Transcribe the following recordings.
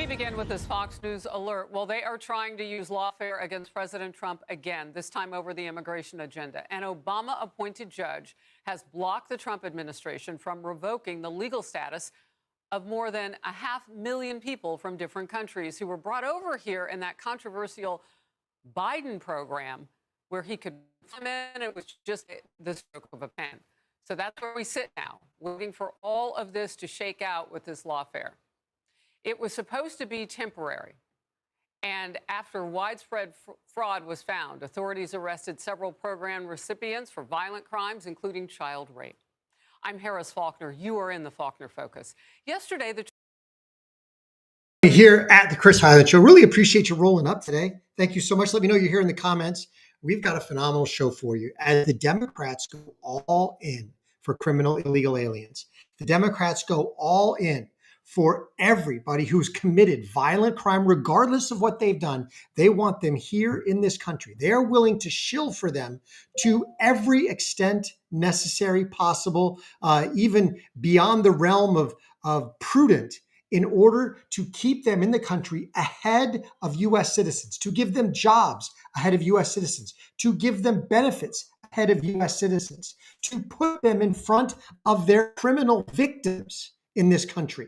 begin with this Fox News alert. Well, they are trying to use lawfare against President Trump again, this time over the immigration agenda. An Obama-appointed judge has blocked the Trump administration from revoking the legal status of more than 500,000 people from different countries who were brought over here in that controversial Biden program where he could come in. It was just the stroke of a pen. So that's where we sit now, waiting for all of this to shake out with this lawfare. It was supposed to be temporary. And after widespread fraud was found, authorities arrested several program recipients for violent crimes, including child rape. I'm Harris Faulkner. You are in the Faulkner Focus. Yesterday, here at the Chris Highland Show. Really appreciate you rolling up today. Thank you so much. Let me know you're here in the comments. We've got a phenomenal show for you. As the Democrats go all in for criminal illegal aliens, the Democrats go all in for everybody who's committed violent crime, regardless of what they've done. They want them here in this country. They're willing to shill for them to every extent necessary, possible, even beyond the realm of prudent, in order to keep them in the country ahead of U.S. citizens, to give them jobs ahead of U.S. citizens, to give them benefits ahead of U.S. citizens, to put them in front of their criminal victims in this country.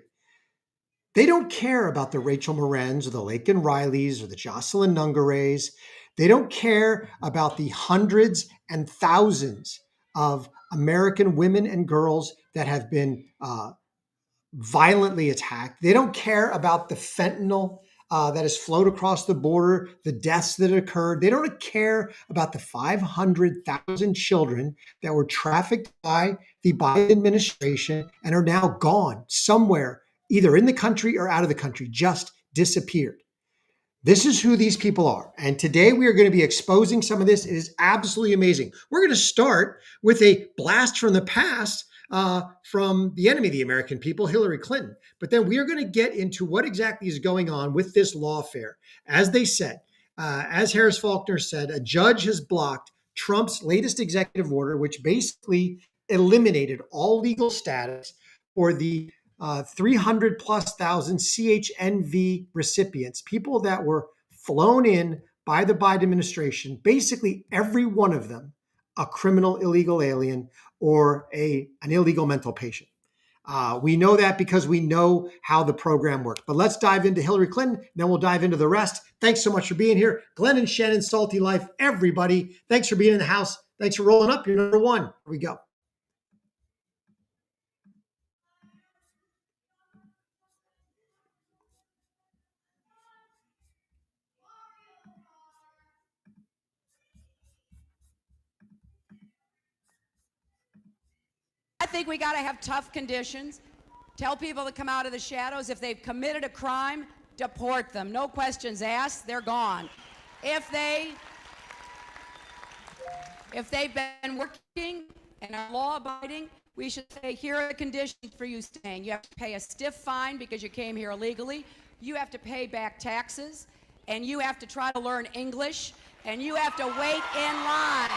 They don't care about the Rachel Morens or the Laken Rileys or the Jocelyn Nungareys. They don't care about the hundreds and thousands of American women and girls that have been violently attacked. They don't care about the fentanyl that has flowed across the border, the deaths that occurred. They don't care about the 500,000 children that were trafficked by the Biden administration and are now gone somewhere, either in the country or out of the country, just disappeared. This is who these people are. And today we are going to be exposing some of this. It is absolutely amazing. We're going to start with a blast from the past from the enemy of the American people, Hillary Clinton. But then we are going to get into what exactly is going on with this lawfare. As they said, as Harris Faulkner said, a judge has blocked Trump's latest executive order, which basically eliminated all legal status for the 300 plus thousand CHNV recipients, people that were flown in by the Biden administration, basically every one of them a criminal illegal alien or an illegal mental patient. We know that because we know how the program worked. But let's dive into Hillary Clinton, then we'll dive into the rest. Thanks so much for being here. Glenn and Shannon, Salty Life, everybody. Thanks for being in the house. Thanks for rolling up. You're number one. Here we go. I think we got to have tough conditions. Tell people to come out of the shadows. If they've committed a crime, deport them. No questions asked. They're gone. If they've been working and are law-abiding, we should say, here are the conditions for you staying. You have to pay a stiff fine because you came here illegally. You have to pay back taxes, and you have to try to learn English, and you have to wait in line.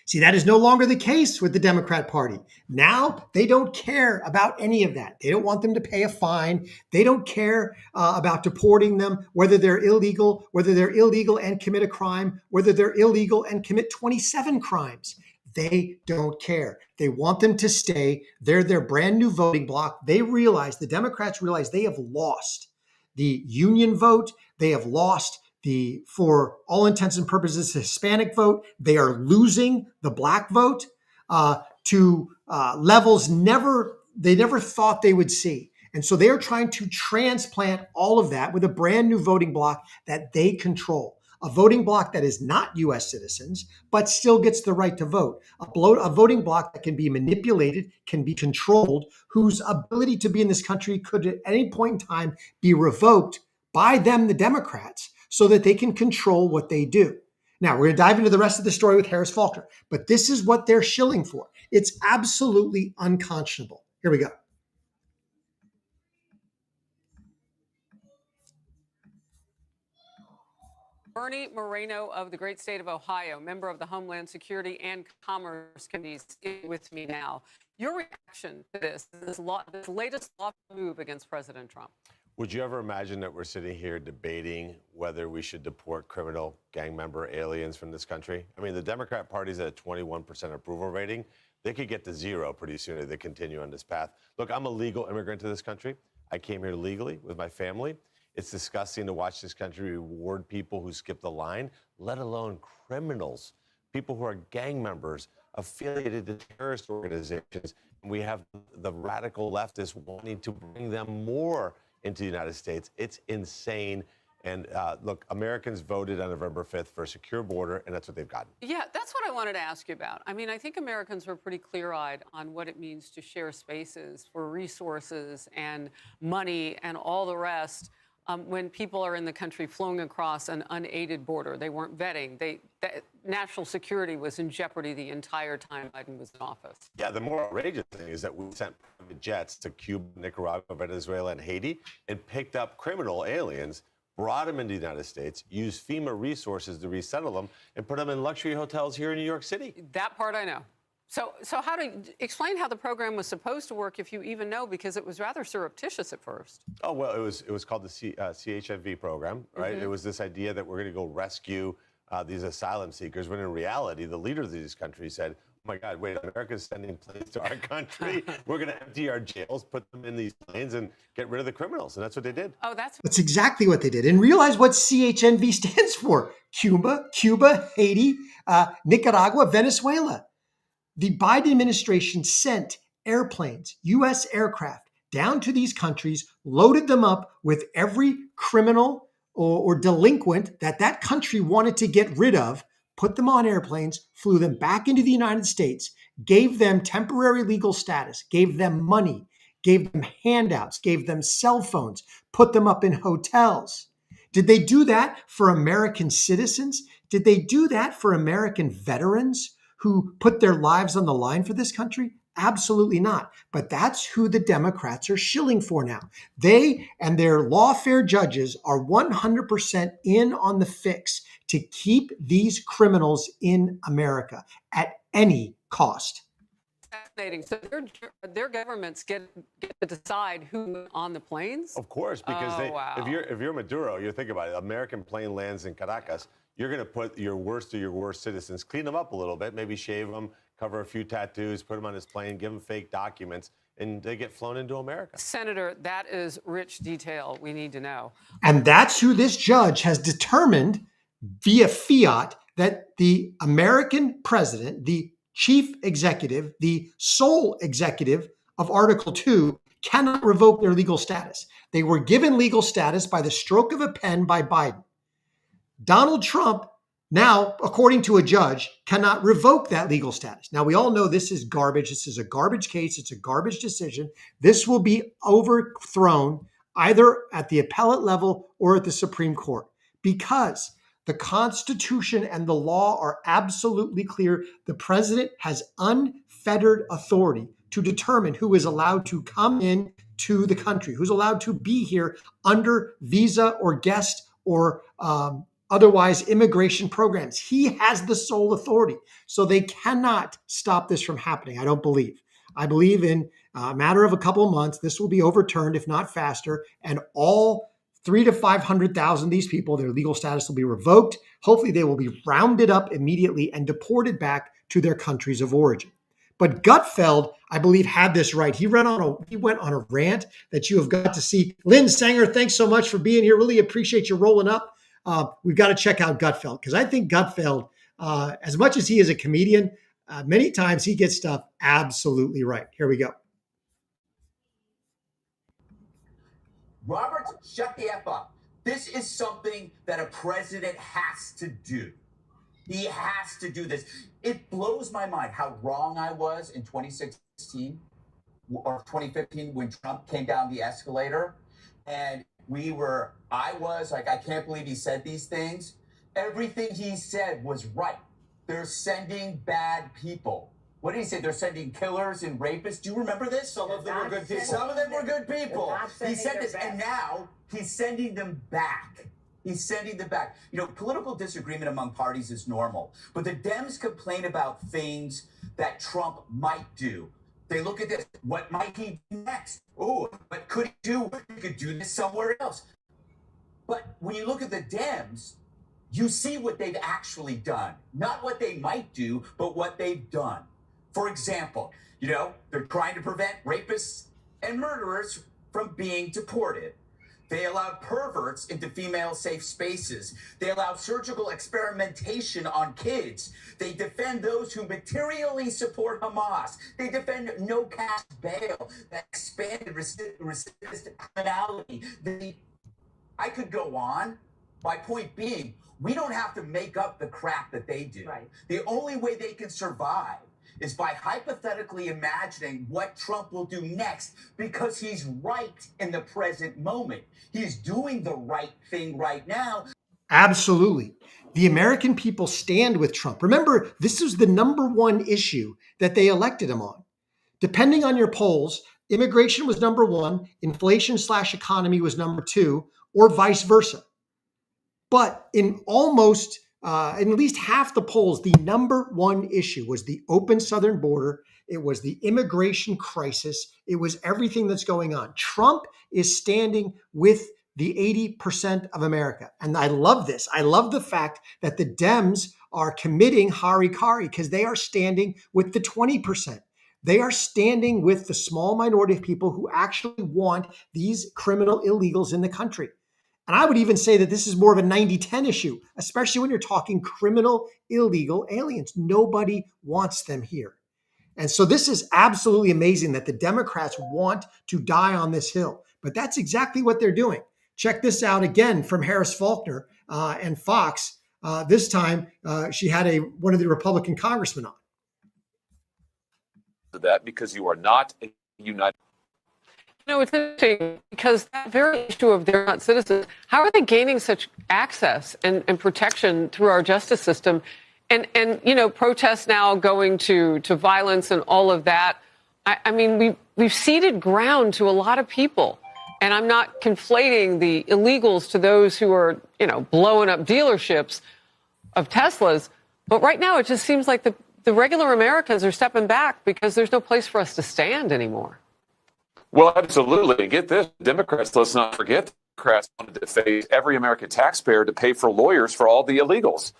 See, that is no longer the case with the Democrat Party. Now, they don't care about any of that. They don't want them to pay a fine. They don't care about deporting them, whether they're illegal and commit a crime, whether they're illegal and commit 27 crimes. They don't care. They want them to stay. They're their brand new voting bloc. The Democrats realize they have lost the union vote. They have lost for all intents and purposes, Hispanic vote. They are losing the black vote to levels they never thought they would see. And so they are trying to transplant all of that with a brand new voting bloc that they control. A voting bloc that is not U.S. citizens, but still gets the right to vote. A voting bloc that can be manipulated, can be controlled, whose ability to be in this country could at any point in time be revoked by them, the Democrats, so that they can control what they do. Now, we're going to dive into the rest of the story with Harris Faulkner, but this is what they're shilling for. It's absolutely unconscionable. Here we go. Bernie Moreno of the great state of Ohio, member of the Homeland Security and Commerce Committees, is with me now. Your reaction to this latest law move against President Trump? Would you ever imagine that we're sitting here debating whether we should deport criminal gang member aliens from this country? I mean, the Democrat Party's at a 21% approval rating. They could get to 0 pretty soon if they continue on this path. Look, I'm a legal immigrant to this country. I came here legally with my family. It's disgusting to watch this country reward people who skip the line, let alone criminals, people who are gang members, affiliated to terrorist organizations. And we have the radical leftists wanting to bring them more into the United States. It's insane. And look, Americans voted on November 5th for a secure border, and that's what they've gotten. Yeah, that's what I wanted to ask you about. I mean, I think Americans were pretty clear-eyed on what it means to share spaces for resources and money and all the rest. When people are in the country flowing across an unaided border, they weren't vetting. National security was in jeopardy the entire time Biden was in office. Yeah, the more outrageous thing is that we sent private jets to Cuba, Nicaragua, Venezuela, and Haiti and picked up criminal aliens, brought them into the United States, used FEMA resources to resettle them, and put them in luxury hotels here in New York City. That part I know. So explain how the program was supposed to work, if you even know, because it was rather surreptitious at first. Oh, well, it was called the CHFV program, right? Mm-hmm. It was this idea that we're going to go rescue these asylum seekers, when in reality, the leaders of these countries said, oh my God, wait, America's sending planes to our country. We're going to empty our jails, put them in these planes, and get rid of the criminals. And that's what they did. Oh, That's exactly what they did. And realize what CHNV stands for. Cuba, Haiti, Nicaragua, Venezuela. The Biden administration sent airplanes, U.S. aircraft, down to these countries, loaded them up with every criminal or delinquent that country wanted to get rid of, put them on airplanes, flew them back into the United States, gave them temporary legal status, gave them money, gave them handouts, gave them cell phones, put them up in hotels. Did they do that for American citizens? Did they do that for American veterans who put their lives on the line for this country? Absolutely not. But that's who the Democrats are shilling for now. They and their lawfare judges are 100% in on the fix to keep these criminals in America at any cost. fascinating. So their governments get to decide who on the planes? Of course, because wow. if you're Maduro, you think about it. American plane lands in Caracas. You're going to put your worst of your worst citizens, clean them up a little bit, maybe shave them, cover a few tattoos, put them on his plane, give them fake documents, and they get flown into America. Senator, that is rich detail we need to know. And that's who this judge has determined via fiat that the American president, the chief executive, the sole executive of Article 2, cannot revoke their legal status. They were given legal status by the stroke of a pen by Biden. Donald Trump, now, according to a judge, cannot revoke that legal status. Now, we all know this is garbage. This is a garbage case. It's a garbage decision. This will be overthrown either at the appellate level or at the Supreme Court, because the Constitution and the law are absolutely clear. The president has unfettered authority to determine who is allowed to come in to the country, who's allowed to be here under visa or guest or otherwise immigration programs. He has the sole authority. So they cannot stop this from happening, I don't believe. I believe in a matter of a couple of months, this will be overturned, if not faster, and all 300,000 to 500,000 of these people, their legal status will be revoked. Hopefully they will be rounded up immediately and deported back to their countries of origin. But Gutfeld, I believe, had this right. He went on a rant that you have got to see. Lynn Sanger, thanks so much for being here. Really appreciate you rolling up. We've got to check out Gutfeld, because I think Gutfeld, as much as he is a comedian, many times he gets stuff absolutely right. Here we go. Robert, shut the F up. This is something that a president has to do. He has to do this. It blows my mind how wrong I was in 2016 or 2015 when Trump came down the escalator. And I was like, I can't believe he said these things. Everything he said was right. They're sending bad people. What did he say? They're sending killers and rapists. Do you remember this? Some of them were good people. Some of them were good people. He said this, and now he's sending them back. He's sending them back. You know, political disagreement among parties is normal, but the Dems complain about things that Trump might do. They look at this. What might he do next? Oh, what could he do? He could do this somewhere else. But when you look at the Dems, you see what they've actually done. Not what they might do, but what they've done. For example, they're trying to prevent rapists and murderers from being deported. They allowed perverts into female safe spaces. They allowed surgical experimentation on kids. They defend those who materially support Hamas. They defend no cash bail, that expanded recidivist criminality. I could go on. My point being, we don't have to make up the crap that they do. Right. The only way they can survive is by hypothetically imagining what Trump will do next, because he's right in the present moment. He's doing the right thing right now. Absolutely. The American people stand with Trump. Remember, this is the number one issue that they elected him on. Depending on your polls, immigration was number one, inflation/economy was number two, or vice versa. But in at least half the polls, the number one issue was the open southern border. It was the immigration crisis. It was everything that's going on. Trump is standing with the 80% of America. And I love this. I love the fact that the Dems are committing harikari because they are standing with the 20%. They are standing with the small minority of people who actually want these criminal illegals in the country. And I would even say that this is more of a 90-10 issue, especially when you're talking criminal illegal aliens. Nobody wants them here. And so this is absolutely amazing that the Democrats want to die on this hill. But that's exactly what they're doing. Check this out again from Harris Faulkner and Fox. This time, she had one of the Republican congressmen on. That because you are not a united. It's interesting because that very issue of they're not citizens, how are they gaining such access and protection through our justice system? And protests now going to violence and all of that. I mean, we've ceded ground to a lot of people. And I'm not conflating the illegals to those who are, blowing up dealerships of Teslas. But right now, it just seems like the regular Americans are stepping back because there's no place for us to stand anymore. Well, absolutely. And get this, Democrats, let's not forget, Democrats wanted to phase every American taxpayer to pay for lawyers for all the illegals.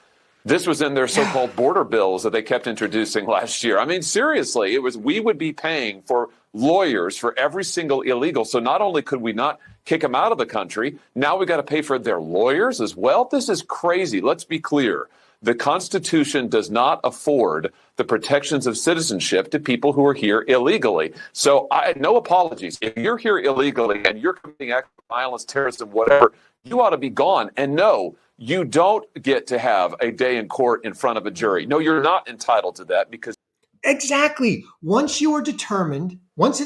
This was in their so-called border bills that they kept introducing last year. I mean, seriously, we would be paying for lawyers for every single illegal. So not only could we not kick them out of the country, now we got to pay for their lawyers as well. This is crazy. Let's be clear. The Constitution does not afford the protections of citizenship to people who are here illegally. So no apologies. If you're here illegally and you're committing acts of violence, terrorism, whatever, you ought to be gone. And no, you don't get to have a day in court in front of a jury. No, you're not entitled to that because. Exactly. Once it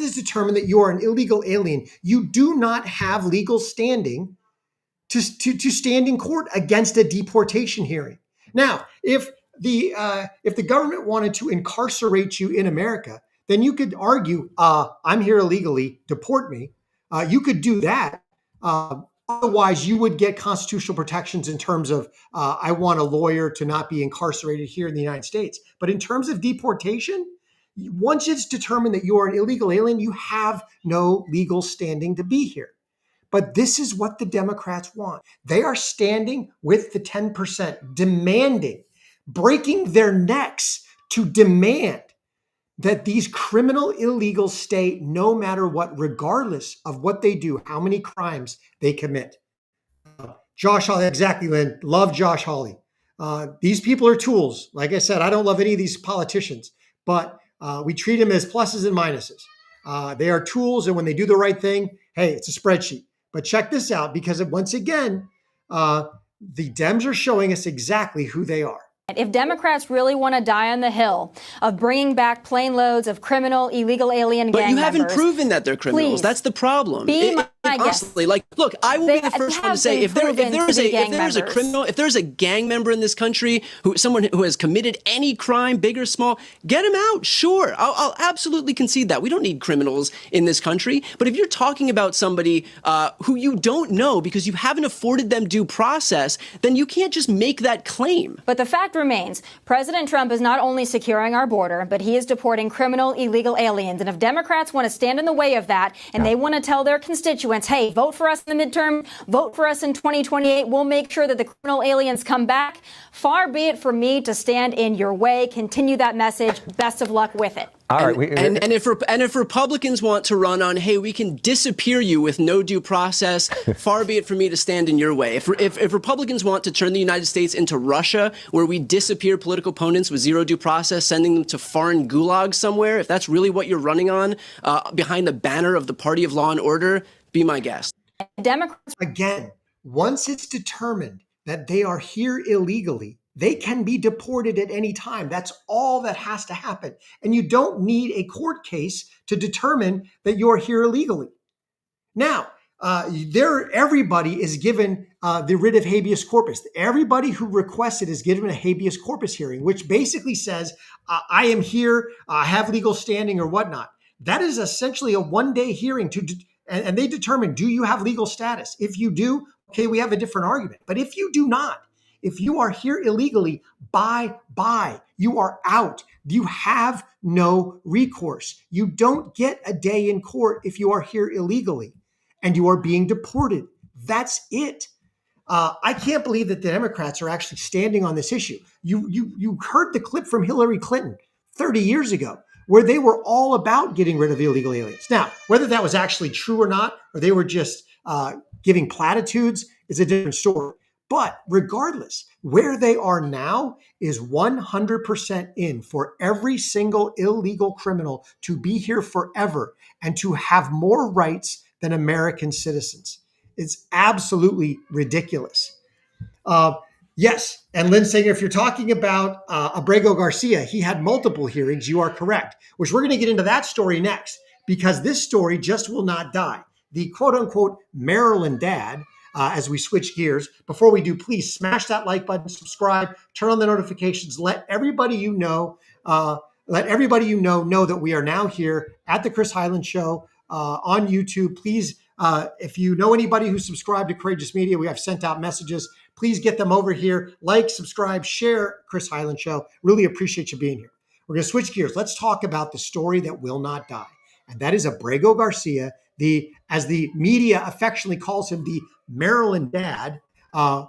is determined that you are an illegal alien, you do not have legal standing to stand in court against a deportation hearing. Now, if the government wanted to incarcerate you in America, then you could argue, I'm here illegally, deport me. You could do that. Otherwise, you would get constitutional protections in terms of, I want a lawyer to not be incarcerated here in the United States. But in terms of deportation, once it's determined that you are an illegal alien, you have no legal standing to be here. But this is what the Democrats want. They are standing with the 10%, demanding, breaking their necks to demand that these criminal illegals stay no matter what, regardless of what they do, how many crimes they commit. Josh Hawley, exactly, Lynn. Love Josh Hawley. These people are tools. Like I said, I don't love any of these politicians, but we treat them as pluses and minuses. They are tools, and when they do the right thing, hey, it's a spreadsheet. But check this out, because once again, the Dems are showing us exactly who they are. If Democrats really want to die on the hill of bringing back plane loads of criminal, illegal alien gang members. But you haven't proven that they're criminals. Please, that's the problem. Be my I guess. constantly. Like, look, I will be the first one to say if there's a criminal, if there's a gang member in this country, someone who has committed any crime, big or small, get him out. Sure, I'll absolutely concede that. We don't need criminals in this country. But if you're talking about somebody who you don't know because you haven't afforded them due process, then you can't just make that claim. But the fact remains, President Trump is not only securing our border, but he is deporting criminal, illegal aliens. And if Democrats want to stand in the way of that and they want to tell their constituents, hey, vote for us in the midterm, vote for us in 2028, we'll make sure that the criminal aliens come back. Far be it for me to stand in your way. Continue that message. Best of luck with it. All right. And if Republicans want to run on, hey, we can disappear you with no due process, far be it for me to stand in your way. If Republicans want to turn the United States into Russia, where we disappear political opponents with zero due process, sending them to foreign gulags somewhere, if that's really what you're running on behind the banner of the Party of Law and Order, be my guest. Democrats. Again, once it's determined that they are here illegally, they can be deported at any time. That's all that has to happen. And you don't need a court case to determine that you're here illegally. Now, everybody is given the writ of habeas corpus. Everybody who requests it is given a habeas corpus hearing, which basically says, I am here, I have legal standing or whatnot. That is essentially a one-day hearing and they determine, do you have legal status? If you do, okay, we have a different argument. But if you do not, if you are here illegally, bye-bye. You are out. You have no recourse. You don't get a day in court if you are here illegally and you are being deported. That's it. I can't believe that the Democrats are actually standing on this issue. You heard the clip from Hillary Clinton 30 years ago where they were all about getting rid of illegal aliens. Now, whether that was actually true or not, or they were just giving platitudes, is a different story. But regardless, where they are now is 100% in for every single illegal criminal to be here forever and to have more rights than American citizens. It's absolutely ridiculous. Yes, and Lynn's saying if you're talking about Abrego Garcia, he had multiple hearings. You are correct, which we're going to get into that story next because this story just will not die. The quote unquote Maryland dad, as we switch gears. Before we do, please smash that like button, subscribe, turn on the notifications, let everybody you know know that we are now here at the Chris Highland Show on YouTube. Please, if you know anybody who's subscribed to Courageous Media, we have sent out messages. Please get them over here. Like, subscribe, share Chris Highland Show. Really appreciate you being here. We're going to switch gears. Let's talk about the story that will not die. And that is Abrego Garcia, as the media affectionately calls him, the Maryland dad,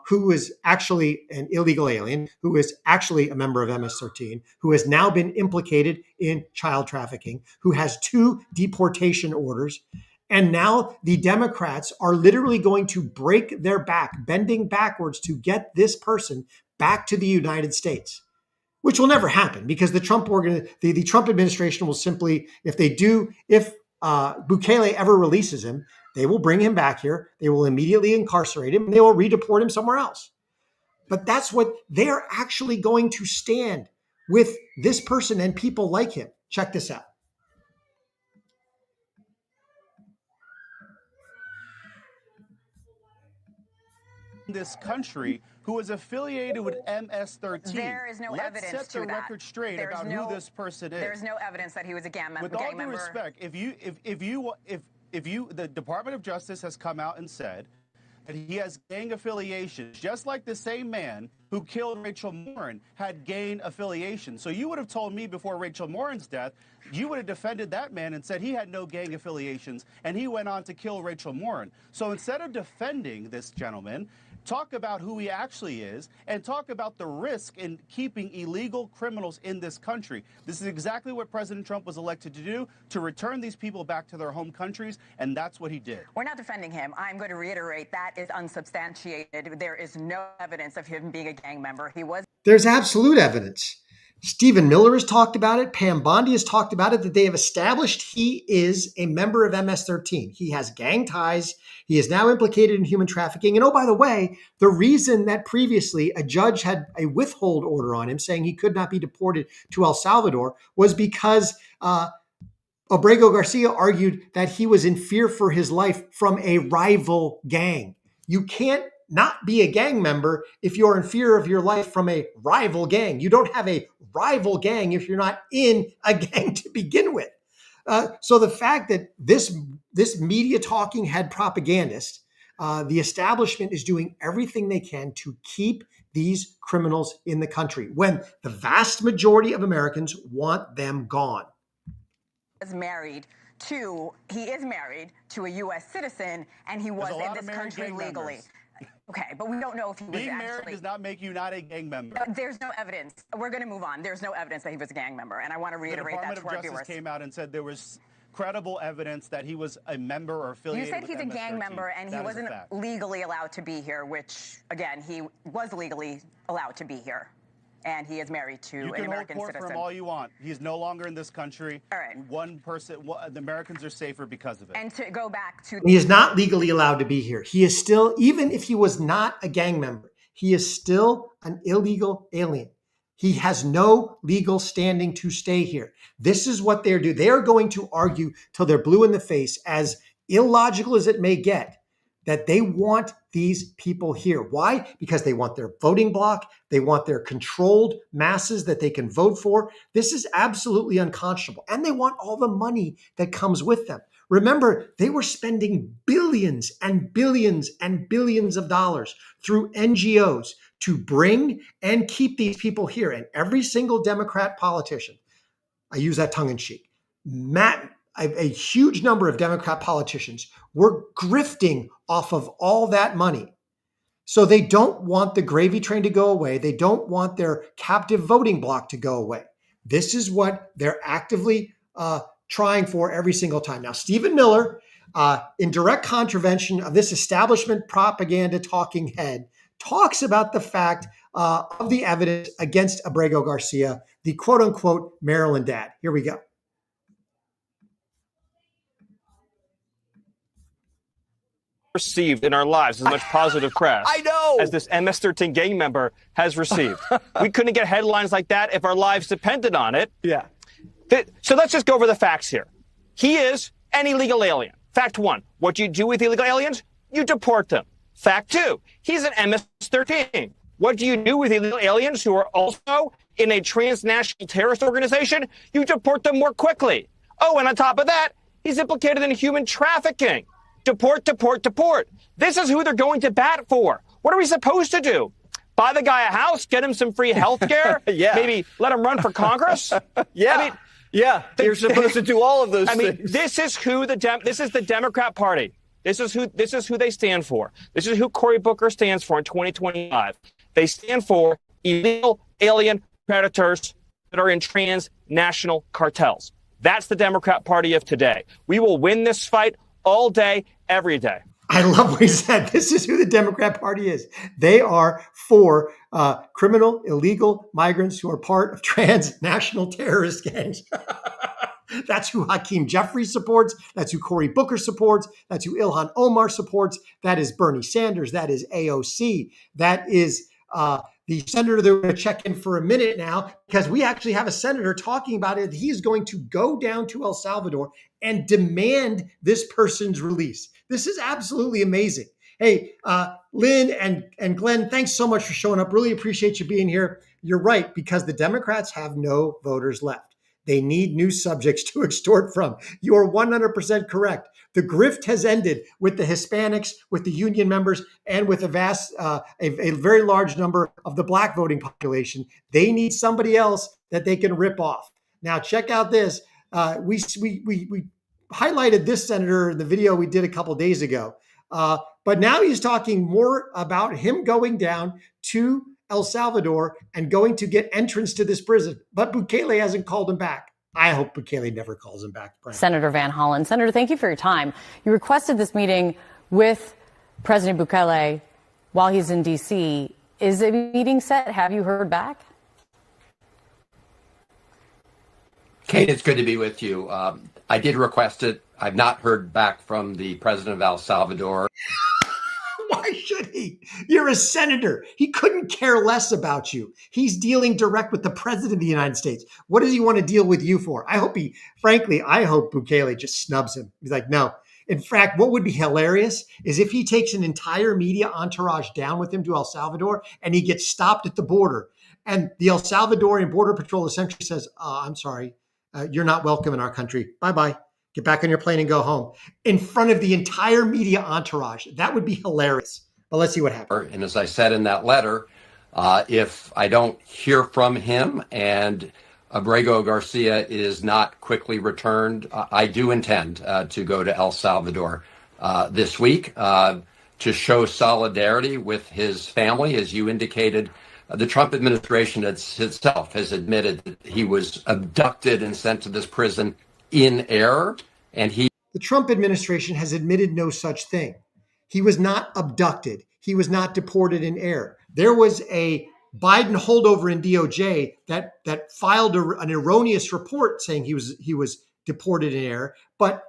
who is actually an illegal alien, who is actually a member of MS-13, who has now been implicated in child trafficking, who has 2 deportation orders. And now the Democrats are literally going to break their back, bending backwards to get this person back to the United States, which will never happen because the Trump administration will simply, if Bukele ever releases him, they will bring him back here. They will immediately incarcerate him and they will redeport him somewhere else. But that's what they are actually going to stand with this person and people like him. Check this out. This country who is affiliated with MS-13. There is no evidence Let's set the record straight about who this person is. There's no evidence that he was a gang member. With all due respect, if the Department of Justice has come out and said that he has gang affiliations, just like the same man who killed Rachel Morin had gang affiliations. So you would have told me before Rachel Morin's death, you would have defended that man and said he had no gang affiliations, and he went on to kill Rachel Morin. So instead of defending this gentleman, talk about who he actually is and talk about the risk in keeping illegal criminals in this country. This is exactly what President Trump was elected to do, to return these people back to their home countries, and that's what he did. We're not defending him. I'm going to reiterate that is unsubstantiated. There is no evidence of him being a gang member. There's absolute evidence. Stephen Miller has talked about it. Pam Bondi has talked about it, that they have established he is a member of MS-13. He has gang ties. He is now implicated in human trafficking. And oh, by the way, the reason that previously a judge had a withhold order on him saying he could not be deported to El Salvador was because Abrego Garcia argued that he was in fear for his life from a rival gang. You can't not be a gang member if you're in fear of your life from a rival gang. You don't have a rival gang if you're not in a gang to begin with. So the fact that this media talking head propagandist, the establishment is doing everything they can to keep these criminals in the country when the vast majority of Americans want them gone. He is married to a U.S. citizen, and he was in this country legally. Okay, but we don't know if he was Being married does not make you not a gang member. There's no evidence. We're going to move on. There's no evidence that he was a gang member, and I want to reiterate that to our viewers. The Department of Justice came out and said there was credible evidence that he was a member or affiliated with You said he's a gang member, and he wasn't legally allowed to be here, which, again, he was legally allowed to be here. And he is married to an American citizen. You can hold court for him all you want. He's no longer in this country. All right. The Americans are safer because of it. And to go back to... He is not legally allowed to be here. He is still, even if he was not a gang member, he is still an illegal alien. He has no legal standing to stay here. This is what they're doing. They are going to argue till they're blue in the face, as illogical as it may get, that they want these people here. Why? Because they want their voting bloc. They want their controlled masses that they can vote for. This is absolutely unconscionable. And they want all the money that comes with them. Remember, they were spending billions and billions and billions of dollars through NGOs to bring and keep these people here. And every single Democrat politician, I use that tongue in cheek, a huge number of Democrat politicians were grifting off of all that money. So they don't want the gravy train to go away. They don't want their captive voting bloc to go away. This is what they're actively trying for every single time. Now, Stephen Miller, in direct contravention of this establishment propaganda talking head, talks about the fact of the evidence against Abrego Garcia, the quote unquote Maryland dad. Here we go. Received in our lives as much positive press as this MS-13 gang member has received. We couldn't get headlines like that if our lives depended on it. Yeah. So let's just go over the facts here. He is an illegal alien. Fact one, what do you do with illegal aliens? You deport them. Fact two, he's an MS-13. What do you do with illegal aliens who are also in a transnational terrorist organization? You deport them more quickly. Oh, and on top of that, he's implicated in human trafficking. Deport, deport, deport. This is who they're going to bat for. What are we supposed to do? Buy the guy a house, get him some free health care, yeah. Maybe let him run for Congress? Yeah. I mean, yeah, you're supposed to do all of those things. This is who this is the Democrat Party. This is who they stand for. This is who Cory Booker stands for in 2025. They stand for illegal alien predators that are in transnational cartels. That's the Democrat Party of today. We will win this fight all day, every day. I love what he said. This is who the Democrat Party is. They are for criminal, illegal migrants who are part of transnational terrorist gangs. That's who Hakeem Jeffries supports. That's who Cory Booker supports. That's who Ilhan Omar supports. That is Bernie Sanders. That is AOC. That is the senator that we're going to check in for a minute now, because we actually have a senator talking about it. He's going to go down to El Salvador and demand this person's release. This is absolutely amazing. Hey, Lynn and Glenn, thanks so much for showing up. Really appreciate you being here. You're right, because the Democrats have no voters left. They need new subjects to extort from. You are 100% correct. The grift has ended with the Hispanics, with the union members, and with a very large number of the black voting population. They need somebody else that they can rip off. Now, check out this. We highlighted this senator in the video we did a couple days ago. But now he's talking more about him going down to El Salvador and going to get entrance to this prison. But Bukele hasn't called him back. I hope Bukele never calls him back. Senator Van Hollen. Senator, thank you for your time. You requested this meeting with President Bukele while he's in D.C. Is a meeting set? Have you heard back? Kate, it's good to be with you. I did request it. I've not heard back from the president of El Salvador. Why should he? You're a senator. He couldn't care less about you. He's dealing direct with the president of the United States. What does he want to deal with you for? I hope Bukele just snubs him. He's like, no. In fact, what would be hilarious is if he takes an entire media entourage down with him to El Salvador and he gets stopped at the border. And the El Salvadorian Border Patrol essentially says, I'm sorry, you're not welcome in our country. Bye-bye. Get back on your plane and go home. In front of the entire media entourage. That would be hilarious. But let's see what happens. And as I said in that letter, if I don't hear from him and Abrego Garcia is not quickly returned, I do intend to go to El Salvador this week to show solidarity with his family. As you indicated, the Trump administration itself has admitted that he was abducted and sent to this prison in error, and the Trump administration has admitted no such thing. He was not abducted. He was not deported in error. There was a Biden holdover in DOJ that filed an erroneous report saying he was deported in error. But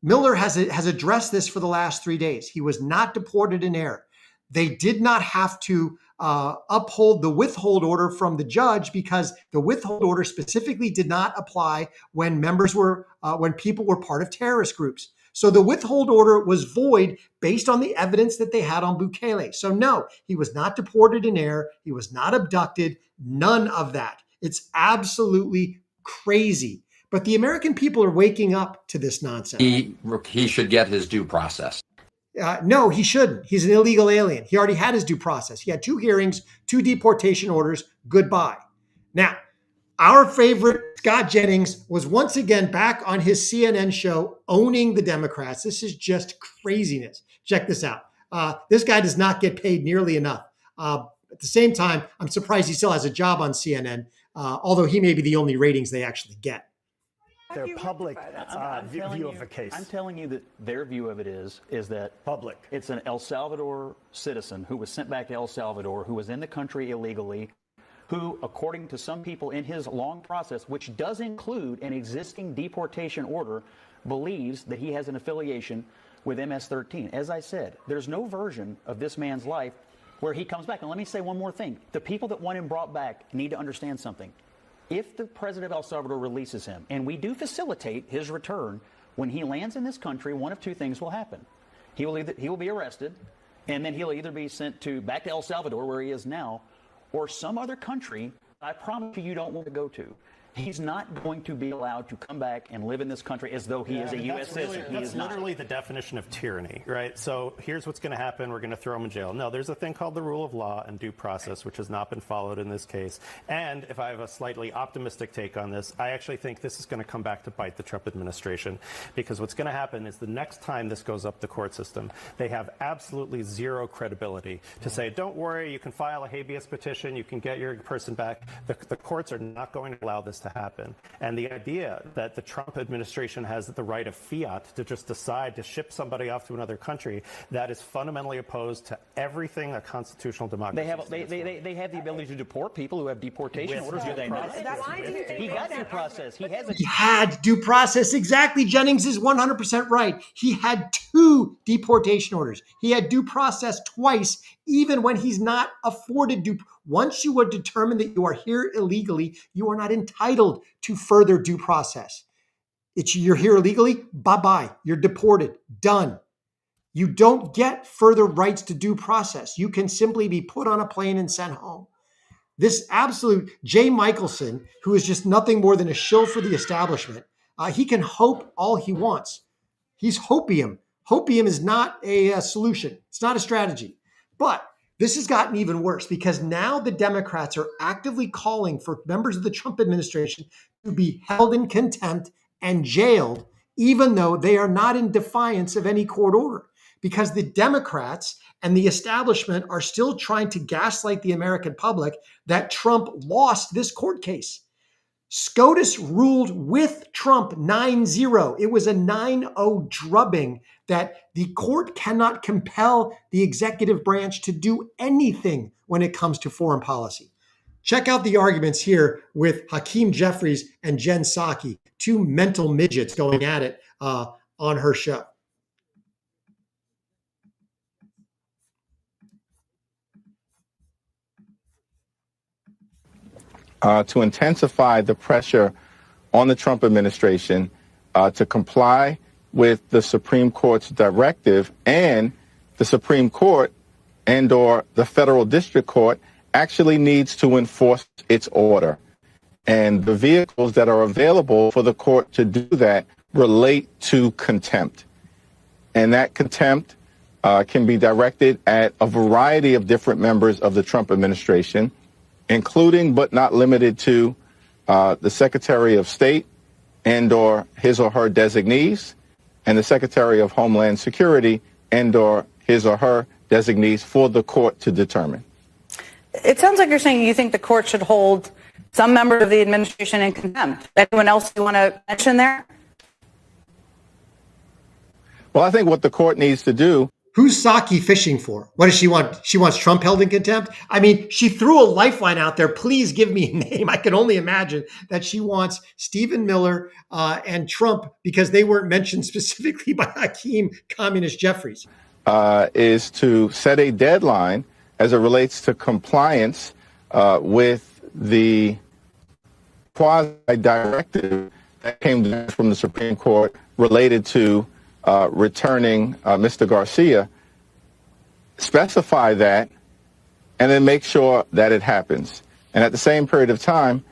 Miller has addressed this for the last 3 days. He was not deported in error. They did not have to uphold the withhold order from the judge because the withhold order specifically did not apply when when people were part of terrorist groups. So the withhold order was void based on the evidence that they had on Bukele. So no, he was not deported in error. He was not abducted. None of that. It's absolutely crazy. But the American people are waking up to this nonsense. he should get his due process. No, he shouldn't. He's an illegal alien. He already had his due process. He had 2 hearings, 2 deportation orders. Goodbye. Now, our favorite Scott Jennings was once again back on his CNN show owning the Democrats. This is just craziness. Check this out. This guy does not get paid nearly enough. At the same time, I'm surprised he still has a job on CNN, although he may be the only ratings they actually get. Their public view of the case. I'm telling you that their view of it is that public. It's an El Salvador citizen who was sent back to El Salvador, who was in the country illegally, who, according to some people in his long process, which does include an existing deportation order, believes that he has an affiliation with MS-13. As I said, there's no version of this man's life where he comes back. And let me say one more thing. The people that want him brought back need to understand something. If the president of El Salvador releases him, and we do facilitate his return, when he lands in this country, one of 2 things will happen. He will be arrested, and then he'll either be sent back to El Salvador, where he is now, or some other country I promise you don't want to go to. He's not going to be allowed to come back and live in this country as though he is a U.S. citizen. That's literally the definition of tyranny, right? So here's what's going to happen. We're going to throw him in jail. No, there's a thing called the rule of law and due process, which has not been followed in this case. And if I have a slightly optimistic take on this, I actually think this is going to come back to bite the Trump administration, because what's going to happen is the next time this goes up the court system, they have absolutely zero credibility to say, don't worry, you can file a habeas petition, you can get your person back. The courts are not going to allow this to happen. And the idea that the Trump administration has the right of fiat to just decide to ship somebody off to another country, that is fundamentally opposed to everything a constitutional democracy They have the ability to deport people who have deportation orders, do they not? He got due process. He had due process. Exactly. Jennings is 100% right. He had 2 deportation orders. He had due process twice, even when he's not afforded due. Once you are determined that you are here illegally, you are not entitled to further due process. You're here illegally, bye-bye. You're deported. Done. You don't get further rights to due process. You can simply be put on a plane and sent home. This absolute Jay Michelson, who is just nothing more than a shill for the establishment, he can hope all he wants. He's hopium. Hopium is not a solution. It's not a strategy. But this has gotten even worse because now the Democrats are actively calling for members of the Trump administration to be held in contempt and jailed, even though they are not in defiance of any court order. Because the Democrats and the establishment are still trying to gaslight the American public that Trump lost this court case. SCOTUS ruled with Trump 9-0. It was a 9-0 drubbing that the court cannot compel the executive branch to do anything when it comes to foreign policy. Check out the arguments here with Hakeem Jeffries and Jen Psaki, 2 mental midgets going at it on her show. to intensify the pressure on the Trump administration to comply with the Supreme Court's directive, and the Supreme Court and or the federal district court actually needs to enforce its order. And the vehicles that are available for the court to do that relate to contempt. And that contempt can be directed at a variety of different members of the Trump administration, including but not limited to the Secretary of State and or his or her designees, and the Secretary of Homeland Security and or his or her designees for the court to determine. It sounds like you're saying you think the court should hold some members of the administration in contempt. Anyone else you want to mention there? Well, I think what the court needs to do. Who's Psaki fishing for? What does she want? She wants Trump held in contempt? I mean, she threw a lifeline out there. Please give me a name. I can only imagine that she wants Stephen Miller and Trump, because they weren't mentioned specifically by Hakeem Communist Jeffries. Is to set a deadline as it relates to compliance with the quasi-directive that came down from the Supreme Court related to returning Mr. Garcia, specify that, and then make sure that it happens. And at the same period of time,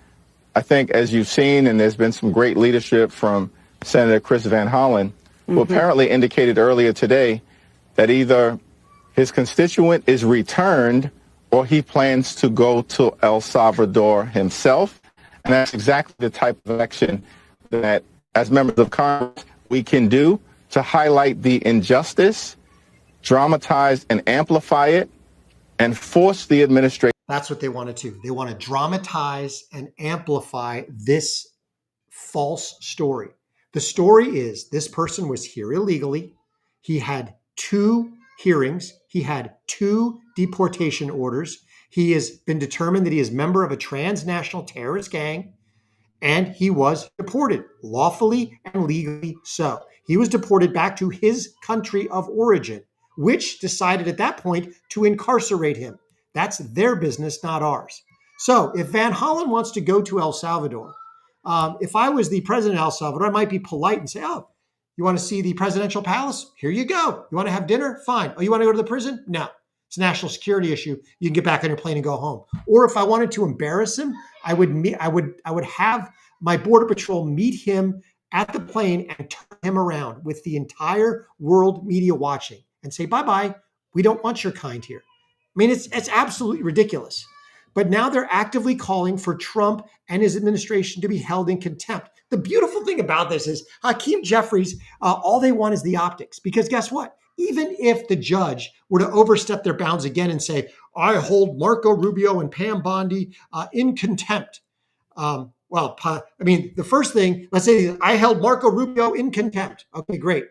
I think, as you've seen, and there's been some great leadership from Senator Chris Van Hollen, who apparently indicated earlier today that either his constituent is returned or he plans to go to El Salvador himself. And that's exactly the type of action that, as members of Congress, we can do to highlight the injustice, dramatize and amplify it, and force the administration. That's what they want to do. They want to dramatize and amplify this false story. The story is this person was here illegally. He had 2 hearings. He had 2 deportation orders. He has been determined that he is a member of a transnational terrorist gang, and he was deported lawfully and legally so. He was deported back to his country of origin, which decided at that point to incarcerate him. That's their business, not ours. So if Van Hollen wants to go to El Salvador, if I was the president of El Salvador, I might be polite and say, oh, you want to see the presidential palace? Here you go. You want to have dinner? Fine. Oh, you want to go to the prison? No. It's a national security issue. You can get back on your plane and go home. Or if I wanted to embarrass him, I would have my Border Patrol meet him at the plane and turn him around with the entire world media watching and say, bye-bye. We don't want your kind here. I mean, it's absolutely ridiculous. But now they're actively calling for Trump and his administration to be held in contempt. The beautiful thing about this is Hakeem Jeffries, all they want is the optics. Because guess what? Even if the judge were to overstep their bounds again and say, I hold Marco Rubio and Pam Bondi in contempt. The first thing, let's say I held Marco Rubio in contempt. Okay, great.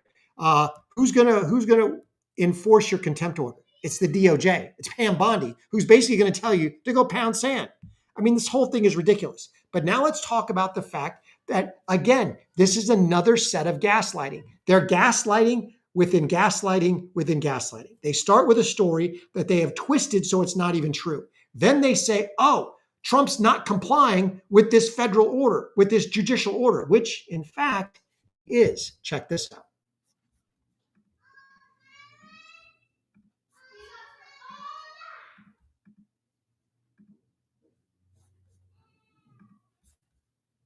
Who's gonna enforce your contempt order? It's the DOJ. It's Pam Bondi, who's basically going to tell you to go pound sand. I mean, this whole thing is ridiculous. But now let's talk about the fact that, again, this is another set of gaslighting. They're gaslighting within gaslighting within gaslighting. They start with a story that they have twisted so it's not even true. Then they say, oh, Trump's not complying with this federal order, with this judicial order, which in fact is. Check this out.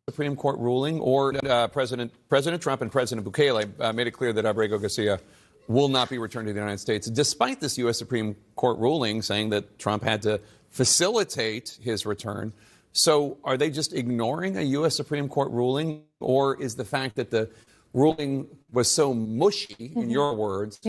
Supreme Court ruling, or President Trump and President Bukele made it clear that Abrego Garcia will not be returned to the United States, despite this U.S. Supreme Court ruling saying that Trump had to facilitate his return. So are they just ignoring a U.S. Supreme Court ruling, or is the fact that the ruling was so mushy, in your words,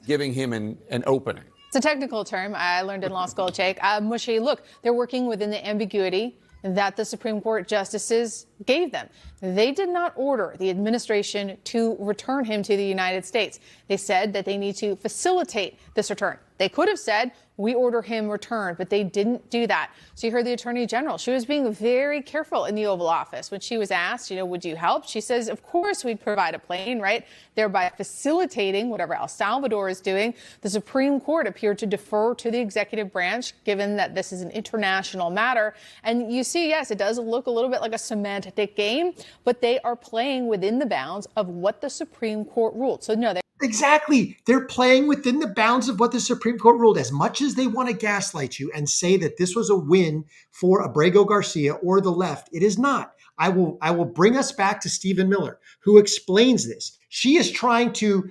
giving him an opening? It's a technical term I learned in law school, Jake. Mushy, look, they're working within the ambiguity that the Supreme Court justices gave them. They did not order the administration to return him to the United States. They said that they need to facilitate this return. They could have said, we order him returned, but they didn't do that. So you heard the Attorney General. She was being very careful in the Oval Office when she was asked, would you help? She says, of course we'd provide a plane, right? Thereby facilitating whatever El Salvador is doing. The Supreme Court appeared to defer to the executive branch, given that this is an international matter. And you see, yes, it does look a little bit like a semantic game, but they are playing within the bounds of what the Supreme Court ruled. So no, Exactly. They're playing within the bounds of what the Supreme Court ruled. As much as they want to gaslight you and say that this was a win for Abrego Garcia or the left, it is not. I will bring us back to Stephen Miller, who explains this. She is trying to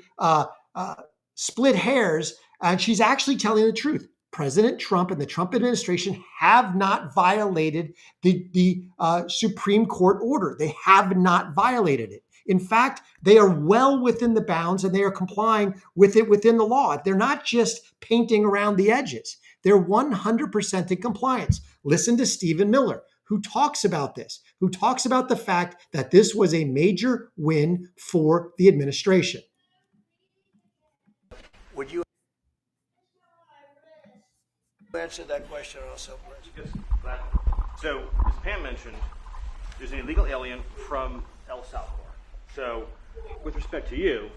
split hairs, and she's actually telling the truth. President Trump and the Trump administration have not violated the Supreme Court order. They have not violated it. In fact, they are well within the bounds and they are complying with it within the law. They're not just painting around the edges. They're 100% in compliance. Listen to Stephen Miller, who talks about this, who talks about the fact that this was a major win for the administration. Would you answer that question also, please? Yes. So, as Pam mentioned, there's an illegal alien from El Salvador. So, with respect to you,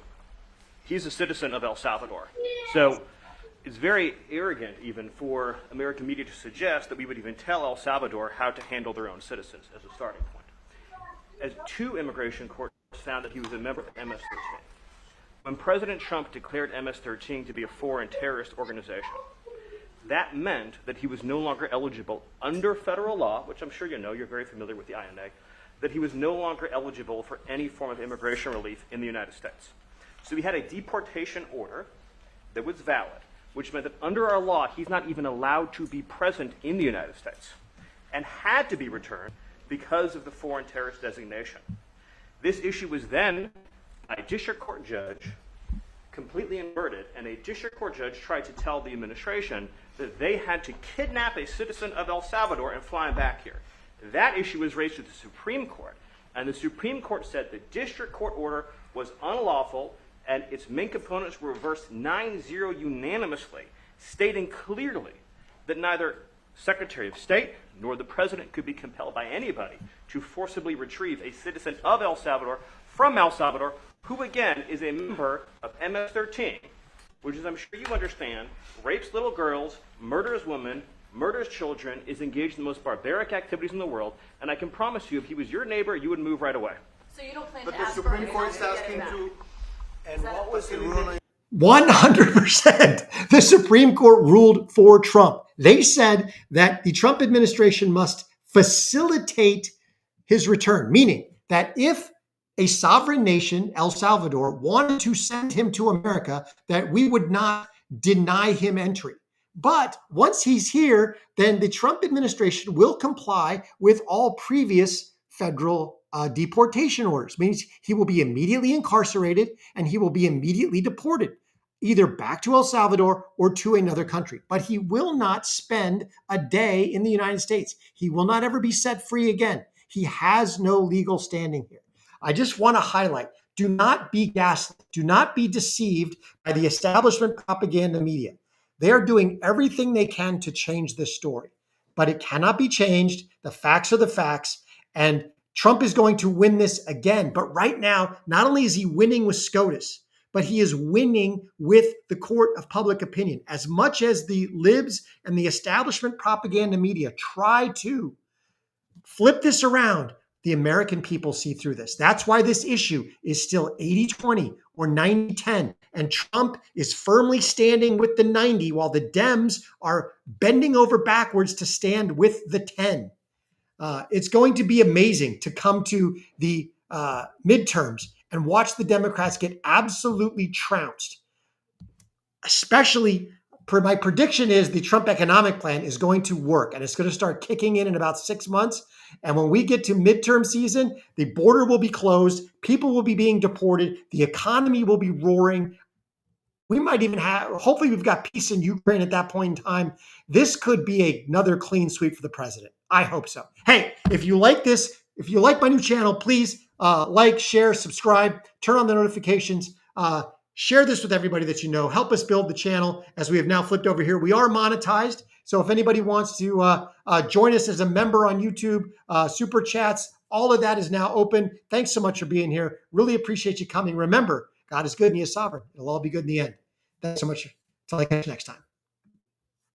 he's a citizen of El Salvador. So, it's very arrogant even for American media to suggest that we would even tell El Salvador how to handle their own citizens as a starting point. As 2 immigration courts found that he was a member of MS-13. When President Trump declared MS-13 to be a foreign terrorist organization, that meant that he was no longer eligible under federal law, which I'm sure you know, you're very familiar with the INA, that he was no longer eligible for any form of immigration relief in the United States. So we had a deportation order that was valid, which meant that under our law, he's not even allowed to be present in the United States and had to be returned because of the foreign terrorist designation. This issue was then, by a district court judge, completely inverted, and a district court judge tried to tell the administration that they had to kidnap a citizen of El Salvador and fly him back here. That issue was raised to the Supreme Court, and the Supreme Court said the district court order was unlawful, and its main components were reversed 9-0 unanimously, stating clearly that neither Secretary of State nor the President could be compelled by anybody to forcibly retrieve a citizen of El Salvador from El Salvador, who again is a member of MS-13, which, as I'm sure you understand, rapes little girls, murders women, murders children, is engaged in the most barbaric activities in the world, and I can promise you, if he was your neighbor, you would move right away. So you don't plan to ask for the Supreme Court is asking to, and what was the ruling? 100%. The Supreme Court ruled for Trump. They said that the Trump administration must facilitate his return, meaning that if a sovereign nation, El Salvador, wanted to send him to America, that we would not deny him entry. But once he's here, then the Trump administration will comply with all previous federal deportation orders. Means he will be immediately incarcerated and he will be immediately deported, either back to El Salvador or to another country. But he will not spend a day in the United States. He will not ever be set free again. He has no legal standing here. I just want to highlight, do not be gaslit. Do not be deceived by the establishment propaganda media. They are doing everything they can to change this story, but it cannot be changed. The facts are the facts, and Trump is going to win this again. But right now, not only is he winning with SCOTUS, but he is winning with the court of public opinion. As much as the libs and the establishment propaganda media try to flip this around, the American people see through this. That's why this issue is still 80-20 or 90-10. And Trump is firmly standing with the 90 while the Dems are bending over backwards to stand with the 10. It's going to be amazing to come to the midterms and watch the Democrats get absolutely trounced. Especially, my prediction is the Trump economic plan is going to work, and it's going to start kicking in about 6 months. And when we get to midterm season, the border will be closed, people will be being deported, the economy will be roaring. We might even have, hopefully we've got peace in Ukraine at that point in time. This could be another clean sweep for the president. I hope so. Hey, if you like this, if you like my new channel, please like, share, subscribe, turn on the notifications. Share this with everybody that you know. Help us build the channel as we have now flipped over here. We are monetized. So if anybody wants to join us as a member on YouTube, super chats, all of that is now open. Thanks so much for being here. Really appreciate you coming. Remember, God is good and he is sovereign. It'll all be good in the end. Thanks so much. Until I catch you next time.